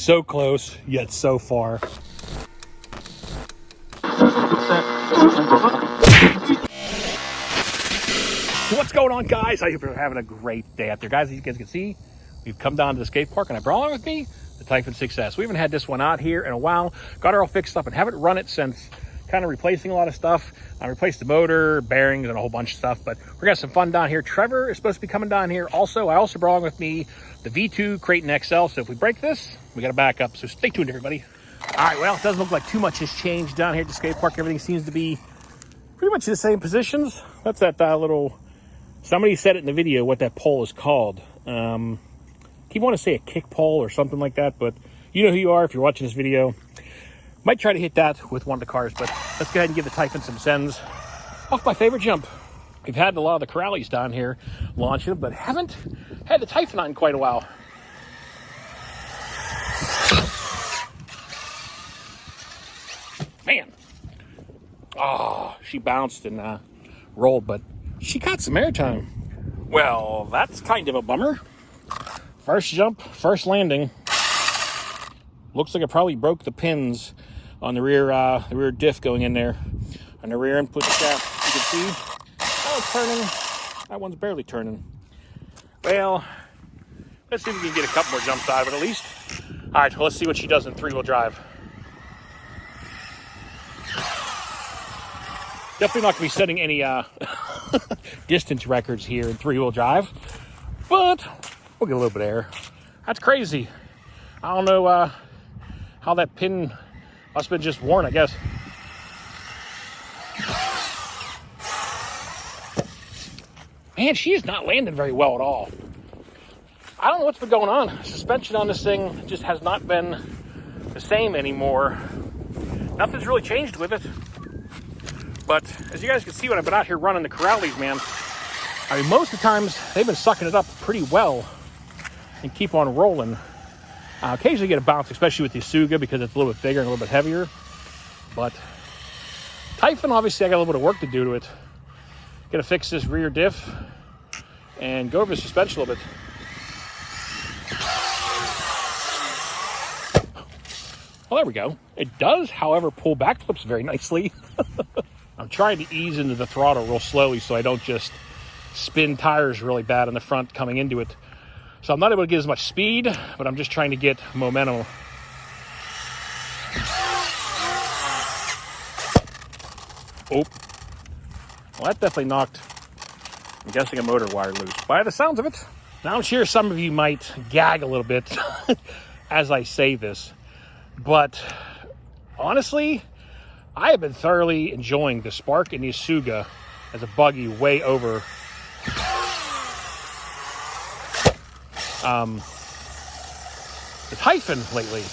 So close, yet so far. What's going on, guys? I hope you're having a great day out there. Guys, as you guys can see, we've come down to the skate park, and I brought along with me the Typhon XL. We haven't had this one out here in a while. Got it all fixed up and haven't run it since kind of replacing a lot of stuff. I replaced the motor, bearings, and a whole bunch of stuff, but we're gonna have some fun down here. Trevor is supposed to be coming down here. Also, I also brought along with me the V2 Kraton XL, so if we break this, we got to back up, so stay tuned, everybody. All right, well, it doesn't look like too much has changed down here at the skate park. Everything seems to be pretty much in the same positions. That's that little, somebody said it in the video what that pole is called. Keep wanting to say a kick pole or something like that, but you know who you are if you're watching this video. Might try to hit that with one of the cars, but let's go ahead and give the Typhon some sends off my favorite jump. We've had a lot of the Corrales down here launching them, but haven't had the Typhon on in quite a while. Man. Oh, she bounced and rolled, but she caught some airtime. Well, that's kind of a bummer. First jump, first landing. Looks like it probably broke the pins on the rear diff going in there. On the rear input shaft, you can see. Oh, it's turning. That one's barely turning. Well, let's see if we can get a couple more jumps out of it at least. All right, well, let's see what she does in three-wheel drive. Definitely not going to be setting any distance records here in three-wheel drive, but we'll get a little bit of air. That's crazy. I don't know how that pin must have been just worn, I guess. Man, she is not landing very well at all. I don't know what's been going on. Suspension on this thing just has not been the same anymore. Nothing's really changed with it. But as you guys can see when I've been out here running the Corrales, man, I mean, most of the times they've been sucking it up pretty well and keep on rolling. Occasionally get a bounce, especially with the Isuga because it's a little bit bigger and a little bit heavier. But Typhon, obviously, I got a little bit of work to do to it. Got to fix this rear diff and go over the suspension a little bit. Well, there we go. It does, however, pull back flips very nicely. I'm trying to ease into the throttle real slowly so I don't just spin tires really bad in the front coming into it. So I'm not able to get as much speed, but I'm just trying to get momentum. Oh. Well, that definitely knocked, I'm guessing, a motor wire loose by the sounds of it. Now, I'm sure some of you might gag a little bit as I say this, but honestly, I have been thoroughly enjoying the Spark and the Isuga as a buggy way over the Typhon lately.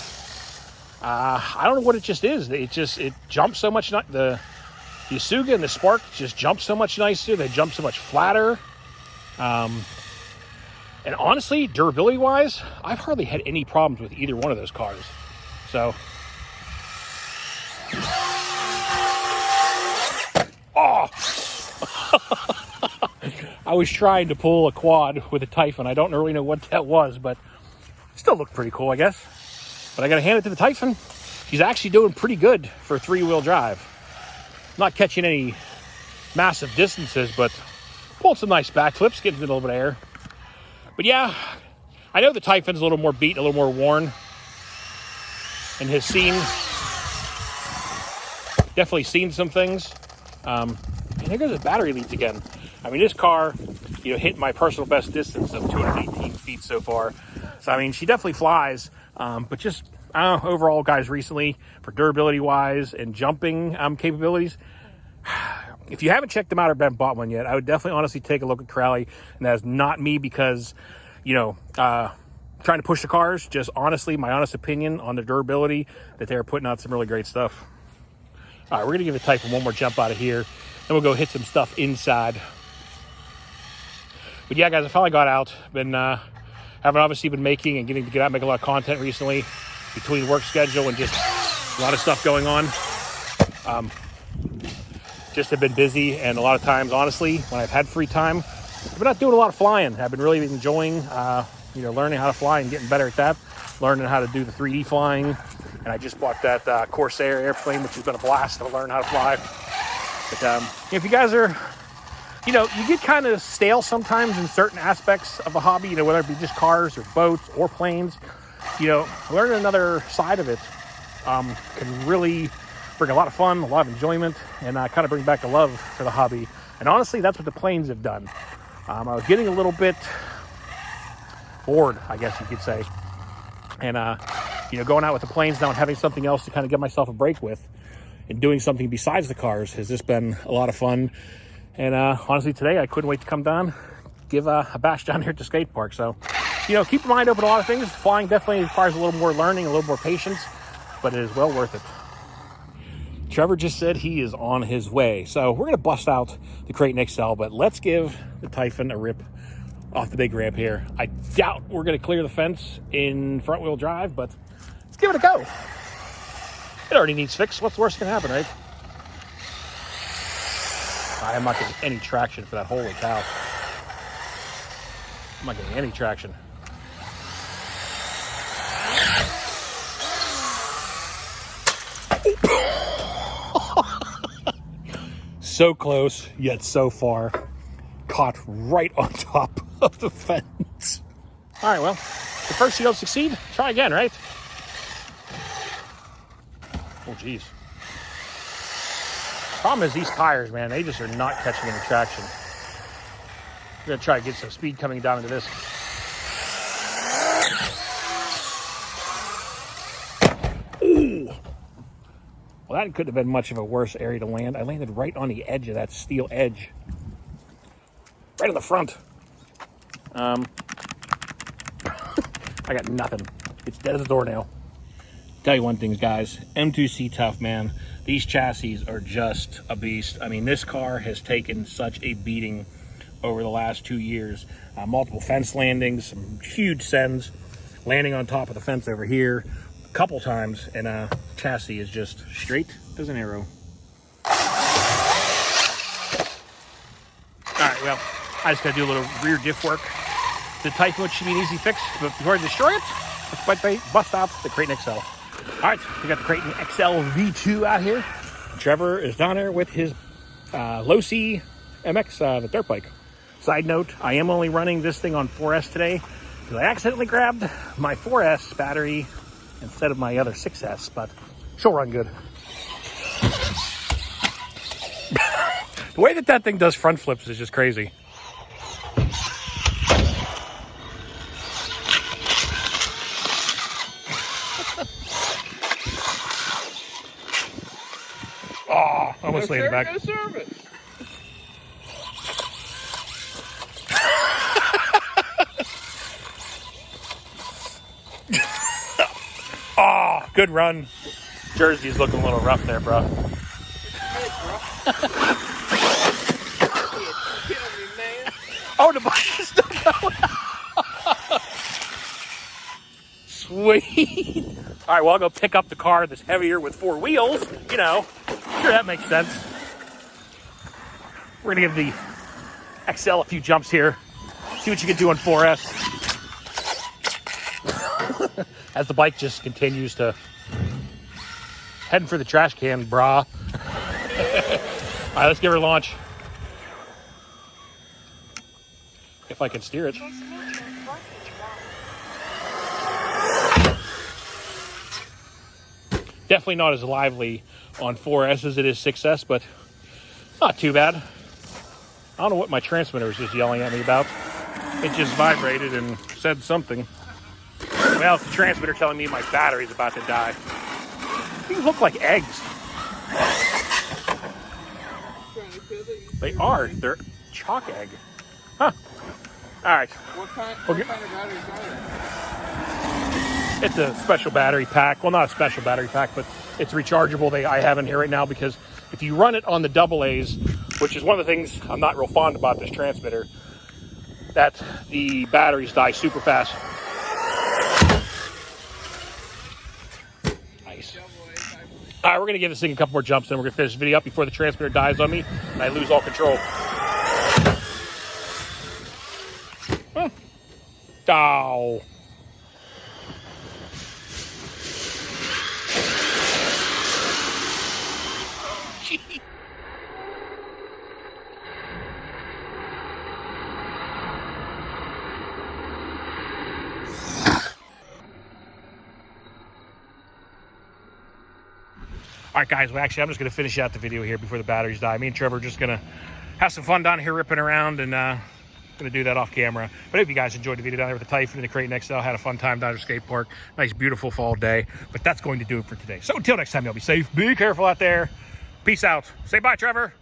I don't know what it just is. It jumps so much. The Isuga and the Spark just jump so much nicer. They jump so much flatter. And honestly, durability-wise, I've hardly had any problems with either one of those cars. So, oh, I was trying to pull a quad with a Typhon. I don't really know what that was, but it still looked pretty cool, I guess. But I got to hand it to the Typhon. She's actually doing pretty good for a three-wheel drive. Not catching any massive distances, but pulled some nice backflips, getting a little bit of air. But yeah, I know the Typhon's a little more beat, a little more worn, and has definitely seen some things. And there goes the battery leads again. I mean, this car, hit my personal best distance of 218 feet so far. So, I mean, she definitely flies, but just, I don't know, overall, guys, recently, for durability-wise and jumping capabilities, if you haven't checked them out or been bought one yet, I would definitely honestly take a look at Corrale. And that's not me because, trying to push the cars, just honestly, my honest opinion on their durability, that they're putting out some really great stuff. All right, we're going to give the Typhon one more jump out of here, and we'll go hit some stuff inside. But yeah, guys, I finally got out. Been having obviously been making and getting to get out and make a lot of content recently between work schedule and just a lot of stuff going on. Just have been busy, and a lot of times, honestly, when I've had free time, I've been not doing a lot of flying. I've been really enjoying, learning how to fly and getting better at that. learning how to do the 3D flying. And I just bought that Corsair airplane, which has been a blast to learn how to fly. But if you guys are, you get kind of stale sometimes in certain aspects of the hobby, whether it be just cars or boats or planes, learning another side of it can really bring a lot of fun, a lot of enjoyment, and kind of bring back a love for the hobby. And honestly, that's what the planes have done. I was getting a little bit bored, I guess you could say. And, going out with the planes now and having something else to kind of get myself a break with and doing something besides the cars has just been a lot of fun. And honestly, today I couldn't wait to come down, give a bash down here at the skate park. So, keep your mind open to a lot of things. Flying definitely requires a little more learning, a little more patience, but it is well worth it. Trevor just said he is on his way. So we're going to bust out the Kraton XL, but let's give the Typhon a rip off the big ramp here. I doubt we're going to clear the fence in front wheel drive, but let's give it a go. It already needs fixed. What's the worst that can happen, right? I am not getting any traction for that. Holy cow. I'm not getting any traction. So close, yet so far. Caught right on top of the fence. All right, well, if first you don't succeed, try again, right? Oh, geez. Problem is these tires, man, they just are not catching any traction. I'm gonna try to get some speed coming down into this. Ooh. Well, that couldn't have been much of a worse area to land. I landed right on the edge of that steel edge. Right in the front. I got nothing. It's dead as a doornail. Tell you one thing, guys. M2C Tough, man. These chassis are just a beast. I mean, this car has taken such a beating over the last 2 years. Multiple fence landings, some huge sends, landing on top of the fence over here a couple times, and chassis is just straight as an arrow. All right, well, I just gotta do a little rear diff work. The Typhon should be an easy fix, but before I destroy it, let's bust out the Kraton XL. All right, we got the Kraton XL V2 out here. Trevor is down there with his low C MX, the dirt bike. Side note, I am only running this thing on 4S today because I accidentally grabbed my 4S battery instead of my other 6S, but she'll run good. The way that thing does front flips is just crazy. Oh, almost laid it back. No service. Oh, good run. Jersey's looking a little rough there, bro. Oh, the bike is still going. Sweet. All right, well, I'll go pick up the car that's heavier with 4 wheels. Sure, that makes sense. We're going to give the XL a few jumps here. See what you can do on 4S. As the bike just continues to heading for the trash can, brah. All right, let's give her a launch. If I can steer it. Definitely not as lively on 4S as it is 6S, but not too bad. I don't know what my transmitter was just yelling at me about. It just vibrated and said something. Well, it's the transmitter telling me my battery's about to die. These look like eggs. They are. They're chalk egg. Huh. All right. What kind of batteries are they? It's a special battery pack. Well, not a special battery pack, but it's rechargeable. I have in here right now because if you run it on the AA's, which is one of the things I'm not real fond about this transmitter, that the batteries die super fast. Nice. All right, we're going to give this thing a couple more jumps, and we're going to finish the video up before the transmitter dies on me and I lose all control. Oh. All right, guys. Well, actually, I'm just going to finish out the video here before the batteries die. Me and Trevor are just going to have some fun down here ripping around and going to do that off camera. But I hope you guys enjoyed the video down there with the Typhon and the Kraton XL. Had a fun time down at the skate park. Nice, beautiful fall day. But that's going to do it for today. So until next time, y'all be safe. Be careful out there. Peace out. Say bye, Trevor.